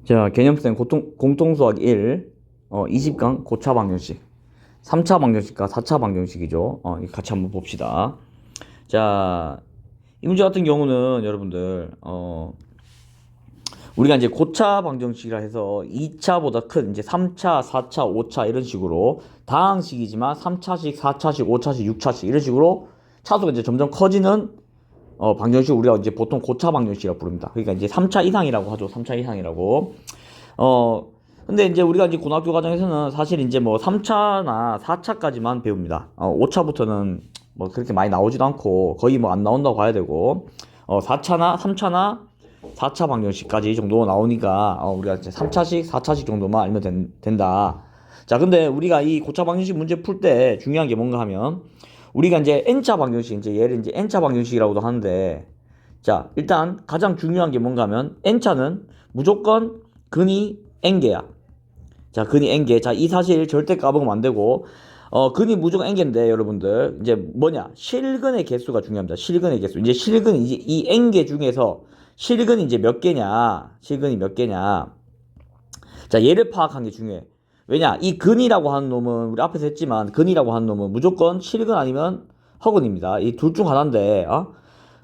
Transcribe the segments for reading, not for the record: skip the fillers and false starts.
자, 개념생 공통수학 1, 20강 고차 방정식. 3차 방정식과 4차 방정식이죠. 이거 같이 한번 봅시다. 자, 이 문제 같은 경우는 여러분들, 우리가 이제 고차 방정식이라 해서 2차보다 큰 이제 3차, 4차, 5차 이런 식으로 다항식이지만 3차식, 4차식, 5차식, 6차식 이런 식으로 차수가 이제 점점 커지는 방정식 우리가 이제 보통 고차 방정식이라고 부릅니다. 그러니까 이제 3차 이상이라고 하죠. 3차 이상이라고. 근데 이제 우리가 이제 고등학교 과정에서는 사실 이제 뭐 3차나 4차까지만 배웁니다. 5차부터는 뭐 그렇게 많이 나오지도 않고 거의 뭐 안 나온다고 봐야 되고, 4차나 3차나 4차 방정식까지 정도 나오니까 우리가 이제 3차식, 4차식 정도만 알면 된다. 자, 근데 우리가 이 고차 방정식 문제 풀 때 중요한 게 뭔가 하면 우리가 이제 n차 방정식, 이제 얘를 이제 n차 방정식이라고도 하는데, 자, 일단 가장 중요한 게 뭔가 하면 n차는 무조건 근이 n개야. 자, 근이 n개. 자, 이 사실 절대 까먹으면 안 되고, 근이 무조건 n개인데 여러분들 이제 뭐냐? 실근의 개수가 중요합니다. 실근의 개수. 이제 실근이 이제 이 n개 중에서 실근이 이제 몇 개냐? 실근이 몇 개냐? 자, 얘를 파악하는 게 중요해. 왜냐? 이 근이라고 하는 놈은 우리 앞에서 했지만 근이라고 하는 놈은 무조건 실근 아니면 허근입니다. 이 둘 중 하나인데,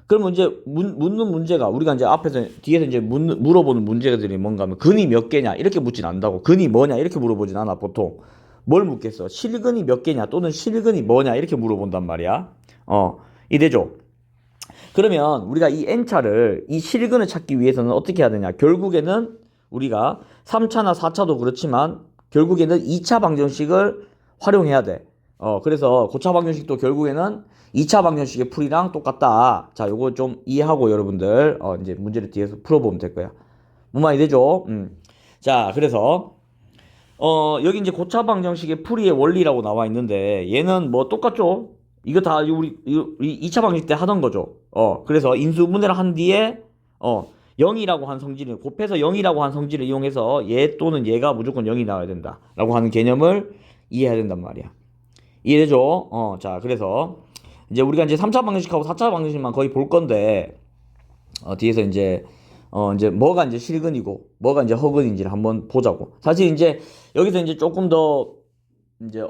그러면 이제 묻는 문제가 우리가 이제 앞에서 뒤에서 이제 물어보는 문제들이 뭔가 하면 근이 몇 개냐 이렇게 묻진 않는다고. 근이 뭐냐 이렇게 물어보진 않아. 보통 뭘 묻겠어? 실근이 몇 개냐 또는 실근이 뭐냐 이렇게 물어본단 말이야. 이래죠. 그러면 우리가 이 n차를 이 실근을 찾기 위해서는 어떻게 해야 되냐? 결국에는 우리가 3차나 4차도 그렇지만 결국에는 2차 방정식을 활용해야 돼. 그래서 고차 방정식도 결국에는 2차 방정식의 풀이랑 똑같다. 자, 요거 좀 이해하고 여러분들 이제 문제를 뒤에서 풀어보면 될 거야. 뭔 말이 되죠? 자, 그래서 여기 이제 고차 방정식의 풀이의 원리라고 나와 있는데 얘는 뭐 똑같죠? 이거 다 우리 2차 방정식 때 하던 거죠. 그래서 인수분해를 한 뒤에 0이라고 한 성질을 곱해서 0이라고 한 성질을 이용해서 얘 또는 얘가 무조건 0이 나와야 된다 라고 하는 개념을 이해해야 된단 말이야. 이해되죠? 자, 그래서 이제 우리가 이제 3차 방정식하고 4차 방정식만 거의 볼 건데, 뒤에서 이제 뭐가 이제 실근이고 뭐가 이제 허근인지를 한번 보자고. 사실 이제 여기서 이제 조금 더 이제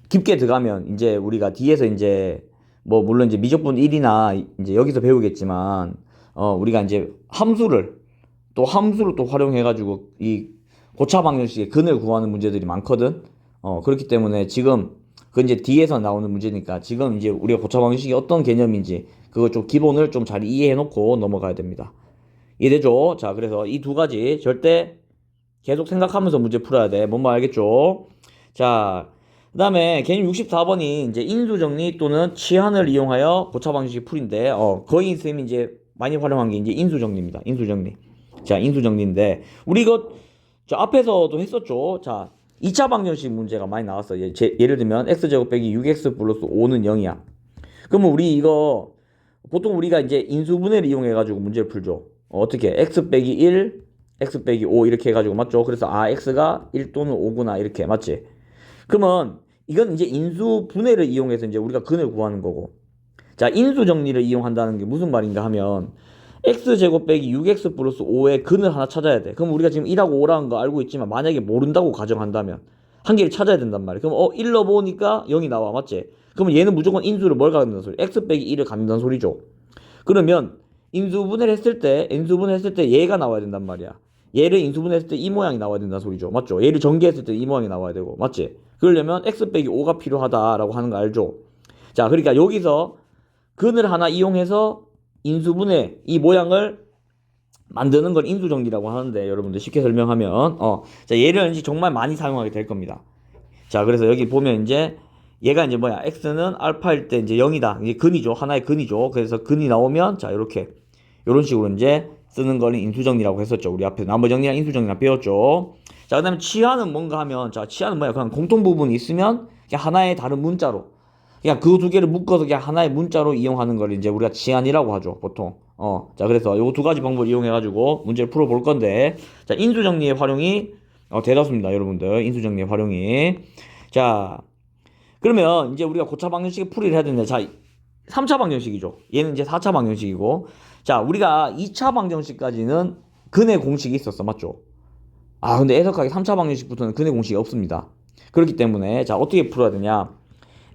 깊게 들어가면 이제 우리가 뒤에서 이제 뭐 물론 이제 미적분 1이나 이제 여기서 배우겠지만 우리가 이제 함수를 또 활용해 가지고 이 고차 방정식의 근을 구하는 문제들이 많거든. 그렇기 때문에 지금 그 이제 뒤에서 나오는 문제니까 지금 이제 우리가 고차 방정식이 어떤 개념인지 그거 좀 기본을 좀 잘 이해해 놓고 넘어가야 됩니다. 이해되죠? 자, 그래서 이 두 가지 절대 계속 생각하면서 문제 풀어야 돼. 뭔 말 알겠죠? 자, 그 다음에 개념 64번이 이제 인수정리 또는 치환을 이용하여 고차 방정식 풀인데, 거의 쌤이 이제 많이 활용한 게 이제 인수정리입니다. 인수정리. 자, 인수정리인데, 우리 이거 저 앞에서도 했었죠. 자, 2차 방정식 문제가 많이 나왔어요. 예를 들면 x제곱 빼기 6x 플러스 5는 0이야. 그러면 우리 이거 보통 우리가 이제 인수분해를 이용해 가지고 문제를 풀죠. 어떻게? x 빼기 1, x 빼기 5 이렇게 해가지고 맞죠? 그래서 x가 1 또는 5구나 이렇게 맞지? 그러면 이건 이제 인수분해를 이용해서 이제 우리가 근을 구하는 거고, 자, 인수정리를 이용한다는 게 무슨 말인가 하면 x제곱 빼기 6x 플러스 5의 근을 하나 찾아야 돼. 그럼 우리가 지금 1하고 5라는 거 알고 있지만 만약에 모른다고 가정한다면 한 개를 찾아야 된단 말이야. 그럼 1 넣어보니까 0이 나와. 맞지? 그러면 얘는 무조건 인수를 뭘 갖는다는 소리? x 빼기 1을 갖는다는 소리죠. 그러면 인수분해를 했을 때 얘가 나와야 된단 말이야. 얘를 인수분해했을 때 이 모양이 나와야 된다는 소리죠. 맞죠? 얘를 전개했을 때 이 모양이 나와야 되고. 맞지? 그러려면 x 빼기 5가 필요하다라고 하는 거 알죠? 자, 그러니까 여기서 근을 하나 이용해서 인수분해 이 모양을 만드는 걸 인수정리라고 하는데, 여러분들 쉽게 설명하면 자, 얘를 이제 정말 많이 사용하게 될 겁니다. 자, 그래서 여기 보면 이제 얘가 이제 뭐야? x는 알파일 때 이제 0이다. 이제 근이죠. 하나의 근이죠. 그래서 근이 나오면 자, 이렇게 이런 식으로 이제 쓰는 거는 인수정리라고 했었죠. 우리 앞에 나머정리랑 인수정리랑 배웠죠. 자, 그다음에 치환은 뭔가 하면, 자, 치환은 뭐야? 그냥 공통 부분이 있으면 그냥 하나의 다른 문자로 그냥 그 두 개를 묶어서 그냥 하나의 문자로 이용하는 걸 이제 우리가 치환이라고 하죠, 보통. 자, 그래서 요 두 가지 방법을 이용해 가지고 문제를 풀어 볼 건데, 자, 인수정리의 활용이 대다수입니다, 여러분들. 인수정리의 활용이. 자, 그러면 이제 우리가 고차 방정식의 풀이를 해야 되는데, 자, 3차 방정식이죠. 얘는 이제 4차 방정식이고, 자, 우리가 2차 방정식까지는 근의 공식이 있었어. 맞죠? 아, 근데 애석하게 3차 방정식부터는 근의 공식이 없습니다. 그렇기 때문에 자, 어떻게 풀어야 되냐?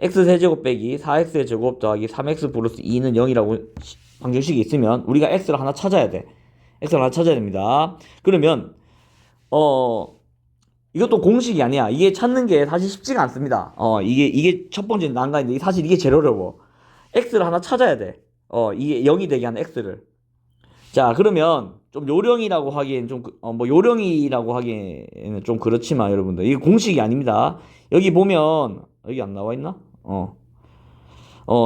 x세제곱 빼기 4x제곱 더하기 3x 플러스 2는 0이라고 방정식이 있으면 우리가 x를 하나 찾아야 돼. x를 하나 찾아야 됩니다. 그러면 이것도 공식이 아니야. 이게 찾는 게 사실 쉽지가 않습니다. 이게 첫 번째 난관인데 사실 이게 제일 어려워. x를 하나 찾아야 돼. 이게 0이 되게 하는 x를. 자, 그러면 좀 요령이라고 하기엔 좀 뭐 요령이라고 하기에는 좀 그렇지만 여러분들 이게 공식이 아닙니다. 여기 보면 여기 안 나와 있나?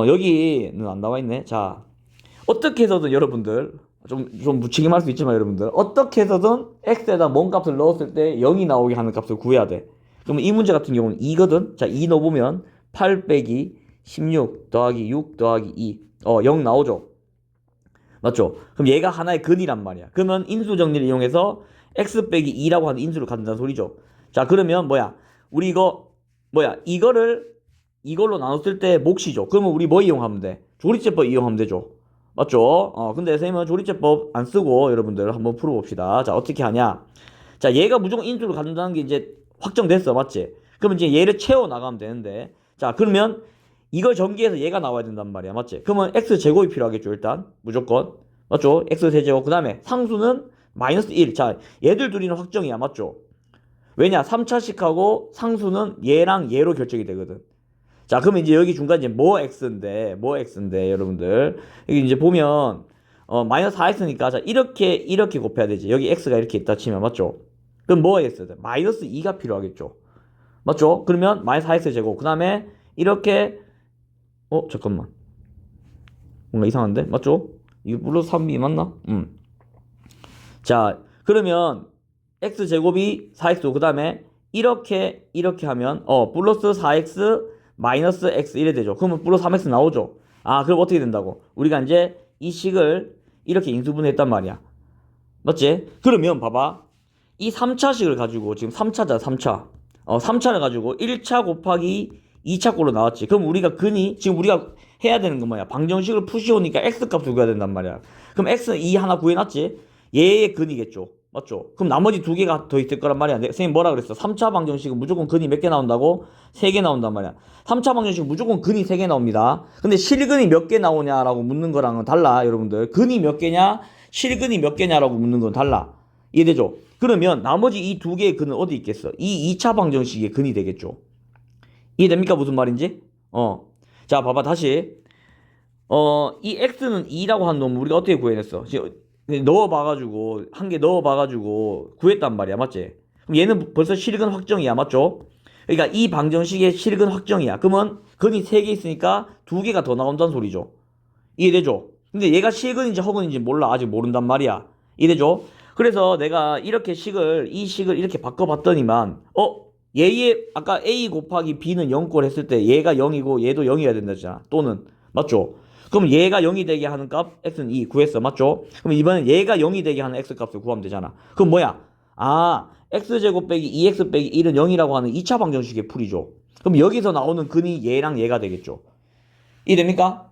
여기는 안 나와 있네. 자, 어떻게 해서든 여러분들 좀 무책임할 수 있지만 여러분들 어떻게 해서든 x에다 뭔 값을 넣었을 때 0이 나오게 하는 값을 구해야 돼. 그러면 이 문제 같은 경우는 2거든. 자, 2 넣어보면 8 빼기 16 더하기 6 더하기 2 0 나오죠. 맞죠? 그럼 얘가 하나의 근이란 말이야. 그러면 인수 정리를 이용해서 x 빼기 2라고 하는 인수를 갖는다는 소리죠. 자, 그러면 우리 이걸로 나눴을 때 몫이죠. 그러면 우리 뭐 이용하면 돼? 조리제법 이용하면 되죠. 맞죠? 근데 선생님은 조리제법 안 쓰고 여러분들 한번 풀어봅시다. 자, 어떻게 하냐? 자, 얘가 무조건 인수를 갖는다는 게 이제 확정됐어. 맞지? 그러면 이제 얘를 채워 나가면 되는데, 자, 그러면 이걸 전개해서 얘가 나와야 된단 말이야. 맞지? 그러면 x제곱이 필요하겠죠. 일단 무조건. 맞죠? x세제곱. 그 다음에 상수는 마이너스 1. 자, 얘들 둘이는 확정이야. 맞죠? 왜냐? 3차식하고 상수는 얘랑 얘로 결정이 되거든. 자, 그러면 이제 여기 중간에 이제 뭐 x인데 여러분들 여기 이제 보면 마이너스 4x니까 자, 이렇게 곱해야 되지. 여기 x가 이렇게 있다 치면 맞죠? 그럼 뭐 x야 돼? 마이너스 2가 필요하겠죠. 맞죠? 그러면 마이너스 4x 제곱. 그 다음에 이렇게 잠깐만. 뭔가 이상한데? 맞죠? 이거 플러스 3b 맞나? 자, 그러면 x제곱이 4x 그 다음에 이렇게 하면 플러스 4x 마이너스 x 이래 되죠. 그러면 플러스 3x 나오죠. 아, 그럼 어떻게 된다고? 우리가 이제 이 식을 이렇게 인수분해했단 말이야. 맞지? 그러면 봐봐. 이 3차식을 가지고 지금 3차잖아. 3차. 3차를 가지고 1차 곱하기 2차 꼴로 나왔지. 그럼 우리가 지금 우리가 해야 되는 건 뭐야? 방정식을 푸시오니까 x 값을 구해야 된단 말이야. 그럼 x는 2 하나 구해놨지? 얘의 근이겠죠. 맞죠? 그럼 나머지 두 개가 더 있을 거란 말이야. 선생님 뭐라 그랬어? 3차 방정식은 무조건 근이 몇 개 나온다고? 3개 나온단 말이야. 3차 방정식은 무조건 근이 3개 나옵니다. 근데 실근이 몇 개 나오냐라고 묻는 거랑은 달라, 여러분들. 근이 몇 개냐? 실근이 몇 개냐라고 묻는 건 달라. 이해되죠? 그러면 나머지 이 두 개의 근은 어디 있겠어? 이 2차 방정식의 근이 되겠죠. 이해됩니까? 무슨 말인지? 자, 봐봐, 다시. 이 x는 2라고 한 놈을 우리가 어떻게 구해냈어? 넣어봐가지고, 한 개 넣어봐가지고 구했단 말이야. 맞지? 그럼 얘는 벌써 실근 확정이야. 맞죠? 그러니까 이 방정식의 실근 확정이야. 그러면 근이 3개 있으니까 2개가 더 나온다는 소리죠. 이해되죠? 근데 얘가 실근인지 허근인지 몰라. 아직 모른단 말이야. 이해되죠? 그래서 내가 이 식을 이렇게 바꿔봤더니만, 얘의, 아까 A 곱하기 B는 0꼴 했을 때 얘가 0이고 얘도 0이어야 된다잖아. 또는, 맞죠? 그럼 얘가 0이 되게 하는 값, x는 2 구했어. 맞죠? 그럼 이번엔 얘가 0이 되게 하는 x 값을 구하면 되잖아. 그럼 뭐야? x제곱 빼기 2x 빼기 1은 0이라고 하는 2차 방정식의 풀이죠. 그럼 여기서 나오는 근이 얘랑 얘가 되겠죠. 이해됩니까?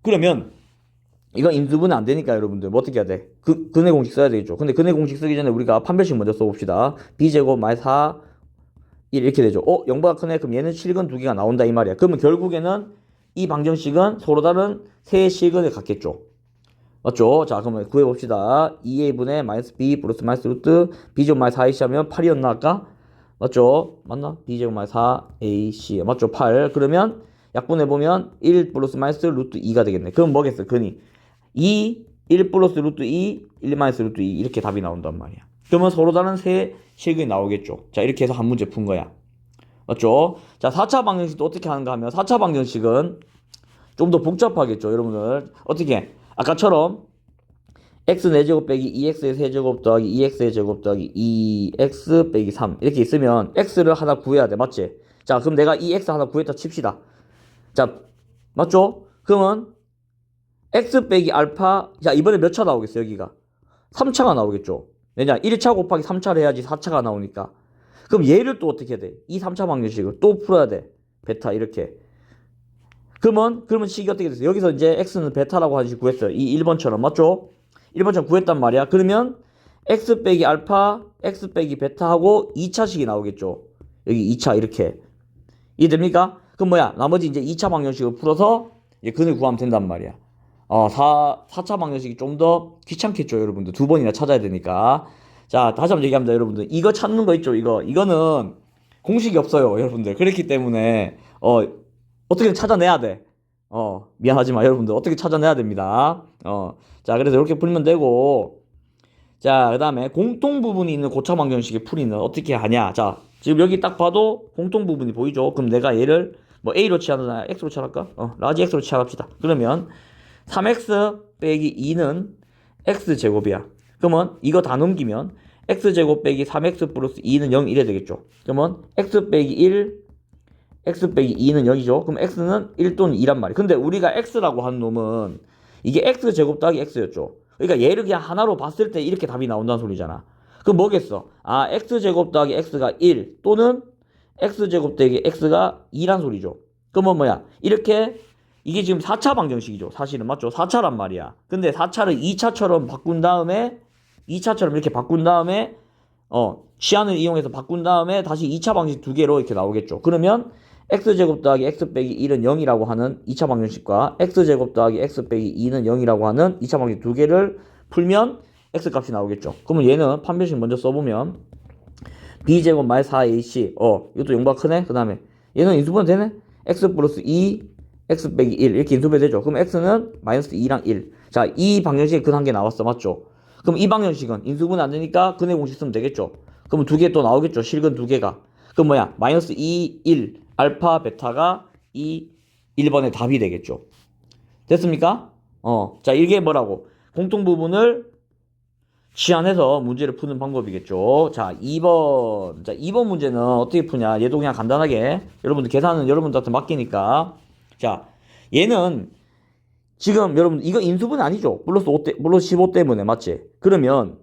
그러면 이건 인수분해 안 되니까 여러분들 뭐 어떻게 해야 돼? 근의 공식 써야 되겠죠. 근데 근의 공식 쓰기 전에 우리가 판별식 먼저 써봅시다. b제곱 마이너스 4 1 이렇게 되죠. 0보다 크네? 그럼 얘는 실근 2개가 나온다 이 말이야. 그러면 결국에는 이 방정식은 서로 다른 세 실근을 갖겠죠. 맞죠? 자, 그러면 구해봅시다. 2a분의 마이너스 b 플러스 마이너스 루트 b제곱 마이너스 4ac 하면 8이었나 아까? 맞죠? 맞나? b제곱 마이너스 4ac 맞죠? 8. 그러면 약분해보면 1 플러스 마이너스 루트 2가 되겠네. 그럼 뭐겠어? 근이 2, 1 플러스 루트 2, 1 마이너스 루트 2 이렇게 답이 나온단 말이야. 그러면 서로 다른 세 실근이 나오겠죠. 자, 이렇게 해서 한 문제 푼 거야. 맞죠? 자, 4차 방정식도 어떻게 하는가 하면 4차 방정식은 좀 더 복잡하겠죠. 여러분들 어떻게 아까처럼 x 4제곱 빼기 2x의 세제곱 더하기 2x의 제곱 더하기 2x 빼기 3 이렇게 있으면 x를 하나 구해야 돼. 맞지? 자, 그럼 내가 이 x 하나 구했다 칩시다. 자, 맞죠? 그러면 x 빼기 알파, 자, 이번에 몇 차 나오겠어? 여기가 3차가 나오겠죠. 왜냐? 1차 곱하기 3차를 해야지 4차가 나오니까. 그럼 얘를 또 어떻게 해야 돼? 이 3차 방정식을 또 풀어야 돼. 베타 이렇게. 그러면 식이 어떻게 됐어? 여기서 이제 x는 베타라고 하는 식 구했어요. 이 1번처럼. 맞죠? 1번처럼 구했단 말이야. 그러면 x 빼기 알파, x 빼기 베타 하고 2차식이 나오겠죠. 여기 2차 이렇게. 이해됩니까? 그럼 뭐야? 나머지 이제 2차 방정식을 풀어서 이제 근을 구하면 된단 말이야. 4차 방정식이 좀 더 귀찮겠죠, 여러분들. 두 번이나 찾아야 되니까. 자, 다시 한번 얘기합니다, 여러분들. 이거 찾는 거 있죠, 이거는 공식이 없어요, 여러분들. 그렇기 때문에, 어떻게든 찾아내야 돼. 미안하지만 여러분들, 어떻게 찾아내야 됩니다. 자, 그래서 이렇게 풀면 되고, 자, 그 다음에 공통 부분이 있는 고차 방정식의 풀이는 어떻게 하냐. 자, 지금 여기 딱 봐도 공통 부분이 보이죠? 그럼 내가 얘를 뭐 A로 치환하나 X로 치환할까? 라지 X로 치환합시다. 그러면 3X 빼기 2는 X제곱이야. 그러면 이거 다 넘기면 X제곱 빼기 3X 플러스 2는 0 이래 되겠죠. 그러면 X 빼기 1, X 빼기 2는 0이죠. 그럼 X는 1 또는 2란 말이야. 근데 우리가 X라고 한 놈은 이게 X제곱 더하기 X였죠. 그러니까 얘를 그냥 하나로 봤을 때 이렇게 답이 나온다는 소리잖아. 그럼 뭐겠어? X제곱 더하기 X가 1 또는 X제곱 더하기 X가 2란 소리죠. 그러면 뭐야? 이렇게 이게 지금 4차 방정식이죠. 사실은 맞죠? 4차란 말이야. 근데 4차를 2차처럼 바꾼 다음에 2차처럼 이렇게 바꾼 다음에 치환을 이용해서 바꾼 다음에 다시 2차 방정식 두 개로 이렇게 나오겠죠. 그러면 X제곱 더하기 X 빼기 1은 0이라고 하는 2차 방정식과 X제곱 더하기 X 빼기 2는 0이라고 하는 2차 방정식 두 개를 풀면 X 값이 나오겠죠. 그러면 얘는 판별식 먼저 써보면 B제곱 말 4AC 이것도 용방 크네. 그 다음에 얘는 인수분해 되네. X 플러스 2 X 빼기 1 이렇게 인수분해 되죠. 그럼 X는 마이너스 2랑 1. 자, 이 방정식에 근 한 개 나왔어. 맞죠? 그럼 이 방정식은 인수분해 안 되니까 근의 공식 쓰면 되겠죠. 그럼 두 개 또 나오겠죠. 실근 두 개가. 그럼 뭐야? 마이너스 2, 1 알파 베타가 이 1번의 답이 되겠죠. 됐습니까? 자, 이게 뭐라고? 공통 부분을 치환해서 문제를 푸는 방법이겠죠. 자, 2번. 자, 2번 문제는 어떻게 푸냐? 얘도 그냥 간단하게 여러분들 계산은 여러분들한테 맡기니까. 자, 얘는 지금 여러분 이거 인수분해 아니죠? 플러스 15 때문에 맞지? 그러면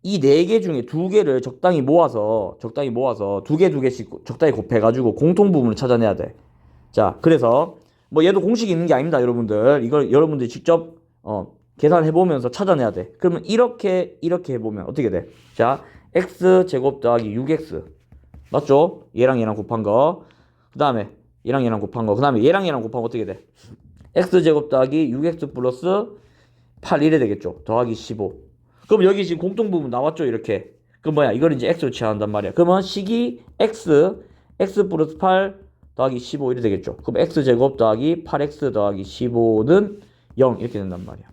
이 4개 중에 2개를 적당히 모아서 2개씩 적당히 곱해가지고 공통 부분을 찾아내야 돼. 자, 그래서 뭐 얘도 공식이 있는 게 아닙니다, 여러분들. 이걸 여러분들이 직접 계산해보면서 찾아내야 돼. 그러면 이렇게 해보면 어떻게 돼? 자, X제곱 더하기 6X 맞죠? 얘랑 얘랑 곱한 거. 그 다음에 얘랑 얘랑 곱한 거. 그 다음에 얘랑 얘랑 곱한 거 어떻게 돼? X제곱 더하기 6X 플러스 8 이래 되겠죠. 더하기 15. 그럼 여기 지금 공통 부분 나왔죠, 이렇게. 그럼 뭐야? 이걸 이제 X로 치환한단 말이야. 그러면 식이 X 플러스 8 더하기 15 이래 되겠죠. 그럼 X제곱 더하기 8X 더하기 15는 0 이렇게 된단 말이야.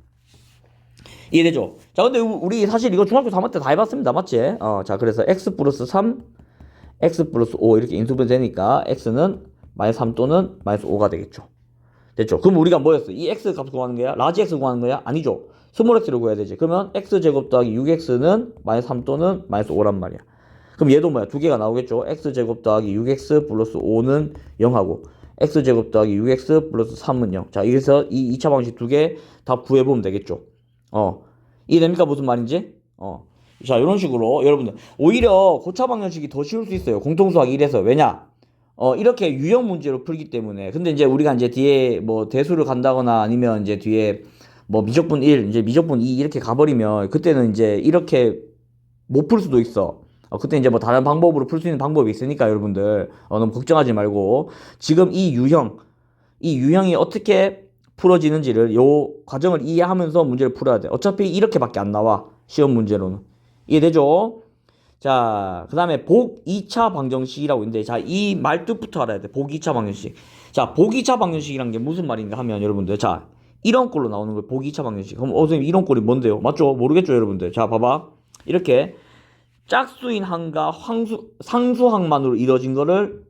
이해되죠? 자, 근데 우리 사실 이거 중학교 3학년 때 다 해봤습니다. 맞지? 자, 그래서 X 플러스 3, X 플러스 5 이렇게 인수분해 되니까 X는 마이너스 3 또는 마이너스 5가 되겠죠. 됐죠? 그럼 우리가 뭐였어? 이 X 값 구하는 거야? 라지 X 구하는 거야? 아니죠. 스몰 x를 구해야 되지. 그러면 X제곱 더하기 6X는 마이너스 3 또는 마이너스 5란 말이야. 그럼 얘도 뭐야? 두 개가 나오겠죠? X제곱 더하기 6X 플러스 5는 0하고 X제곱 더하기 6X 플러스 3은 0. 자, 여기서 이 2차 방식 두 개 다 구해보면 되겠죠. 이해됩니까? 무슨 말인지? 자, 이런 식으로 여러분들 오히려 고차 방정식이 더 쉬울 수 있어요. 공통수학 1에서. 왜냐? 이렇게 유형 문제로 풀기 때문에. 근데 이제 우리가 이제 뒤에 뭐 대수를 간다거나 아니면 이제 뒤에 뭐 미적분 1, 이제 미적분 2 이렇게 가버리면 그때는 이제 이렇게 못 풀 수도 있어. 그때 이제 뭐 다른 방법으로 풀 수 있는 방법이 있으니까 여러분들 너무 걱정하지 말고 지금 이 유형이 어떻게 풀어지는지를 요 과정을 이해하면서 문제를 풀어야 돼. 어차피 이렇게밖에 안 나와. 시험 문제로는. 이해되죠? 자, 그 다음에 복 2차 방정식이라고 있는데, 자, 이 말뜻부터 알아야 돼. 복 2차 방정식. 자, 복 2차 방정식이란 게 무슨 말인가 하면, 여러분들, 자, 이런 꼴로 나오는 거예요. 복 2차 방정식. 그럼, 선생님, 이런 꼴이 뭔데요? 맞죠? 모르겠죠, 여러분들? 자, 봐봐. 이렇게 짝수인 항과 상수항만으로 이루어진 거를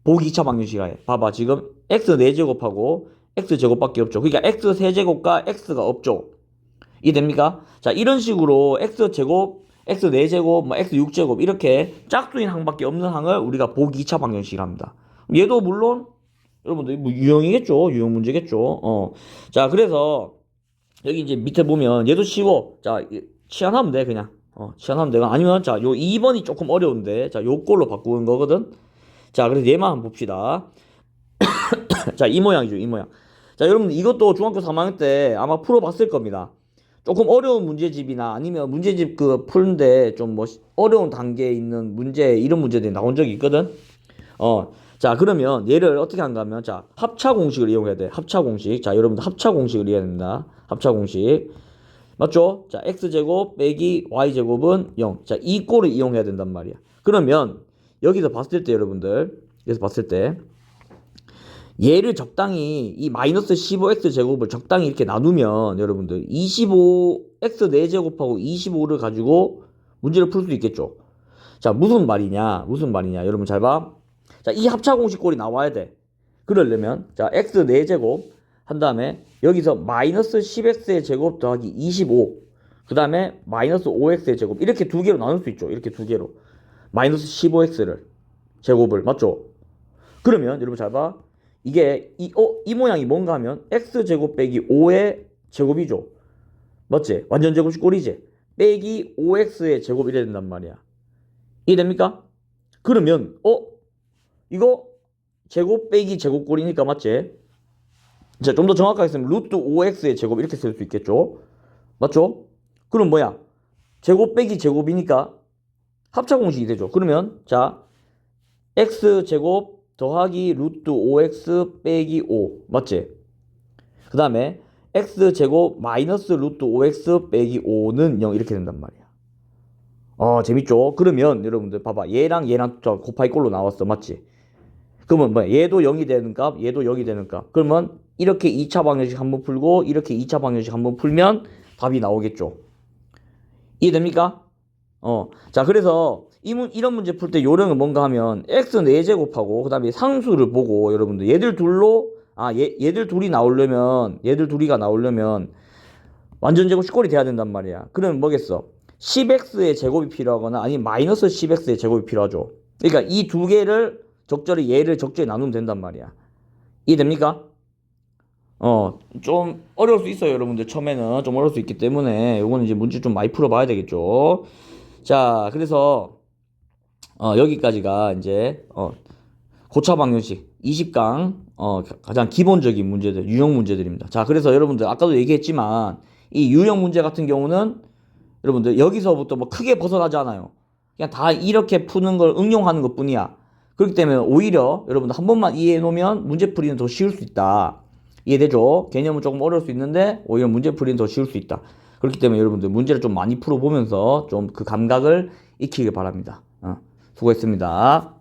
복 2차 방정식이라 해. 봐봐. 지금 x 4제곱하고 x제곱밖에 없죠. 그러니까 x 3제곱과 x가 없죠. 이해됩니까? 자, 이런 식으로 x제곱, x 4제곱, 뭐 x 6제곱 이렇게 짝수인 항밖에 없는 항을 우리가 복 2차 방정식이라 합니다. 얘도 물론 여러분들 뭐 유형이겠죠. 유형 문제겠죠. 자, 그래서 여기 이제 밑에 보면 얘도 쉬워. 자, 치환하면 돼 그냥. 치환하면 되고 아니면 자, 요 2번이 조금 어려운데 자, 요 꼴로 바꾸는 거거든. 자, 그래서 얘만 한번 봅시다. 자, 이 모양이죠, 이 모양. 자, 여러분 이것도 중학교 3학년 때 아마 풀어봤을 겁니다. 조금 어려운 문제집이나 아니면 문제집 그 푸는데 좀 뭐 어려운 단계에 있는 문제 이런 문제들이 나온 적이 있거든. 자 그러면 얘를 어떻게 한가 하면 자 합차 공식을 이용해야 돼. 합차 공식. 자 여러분들 합차 공식을 이해해야 됩니다. 합차 공식. 맞죠? 자 x제곱 빼기 y제곱은 0. 자 이 꼴을 이용해야 된단 말이야. 그러면 여기서 봤을 때 여러분들 여기서 봤을 때 얘를 적당히 이 마이너스 15x 제곱을 적당히 이렇게 나누면 여러분들 25x 4제곱하고 25를 가지고 문제를 풀 수 있겠죠. 자 무슨 말이냐 여러분 잘 봐. 자 이 합차 공식꼴이 나와야 돼. 그러려면 자 x 4제곱 한 다음에 여기서 마이너스 10x의 제곱 더하기 25 그 다음에 마이너스 5x의 제곱 이렇게 두 개로 나눌 수 있죠. 이렇게 두 개로 마이너스 15x를 제곱을 맞죠? 그러면 여러분 잘 봐. 이게 이 모양이 뭔가 하면 x제곱 빼기 5의 제곱이죠. 맞지? 완전 제곱식 꼴이지. 빼기 5x의 제곱 이래야 된단 말이야. 이해됩니까? 그러면 이거 제곱 빼기 제곱 꼴이니까 맞지? 자, 좀 더 정확하게 쓰면 루트 5x의 제곱 이렇게 쓸 수 있겠죠. 맞죠? 그럼 뭐야? 제곱 빼기 제곱이니까 합차 공식이 되죠. 그러면 자 x제곱 더하기 루트 5x 빼기 5 맞지? 그 다음에 x제곱 마이너스 루트 5x 빼기 5는 0 이렇게 된단 말이야. 재밌죠? 그러면 여러분들 봐봐 얘랑 저 곱하기 꼴로 나왔어 맞지? 그러면 뭐야? 얘도 0이 되는 값 얘도 0이 되는 값 그러면 이렇게 2차 방정식 한번 풀고 이렇게 2차 방정식 한번 풀면 답이 나오겠죠. 이해됩니까? 자 그래서 이런 문제 풀 때 요령은 뭔가 하면 x 4제곱하고 그 다음에 상수를 보고 여러분들 얘들 둘로 얘들 둘이 나오려면 얘들 둘이가 나오려면 완전 제곱 식꼴이 돼야 된단 말이야. 그러면 뭐겠어? 10x의 제곱이 필요하거나 아니면 마이너스 10x의 제곱이 필요하죠. 그러니까 이 두 개를 적절히 얘를 적절히 나누면 된단 말이야. 이해됩니까? 좀 어려울 수 있어요 여러분들. 처음에는 좀 어려울 수 있기 때문에 요거는 이제 문제 좀 많이 풀어봐야 되겠죠. 자 그래서 여기까지가 이제 고차 방정식 20강 가장 기본적인 문제들 유형 문제들입니다. 자 그래서 여러분들 아까도 얘기했지만 이 유형 문제 같은 경우는 여러분들 여기서부터 뭐 크게 벗어나지 않아요. 그냥 다 이렇게 푸는 걸 응용하는 것 뿐이야. 그렇기 때문에 오히려 여러분들 한 번만 이해해 놓으면 문제풀이는 더 쉬울 수 있다. 이해되죠? 개념은 조금 어려울 수 있는데 오히려 문제풀이는 더 쉬울 수 있다. 그렇기 때문에 여러분들 문제를 좀 많이 풀어보면서 좀 그 감각을 익히길 바랍니다. 수고했습니다.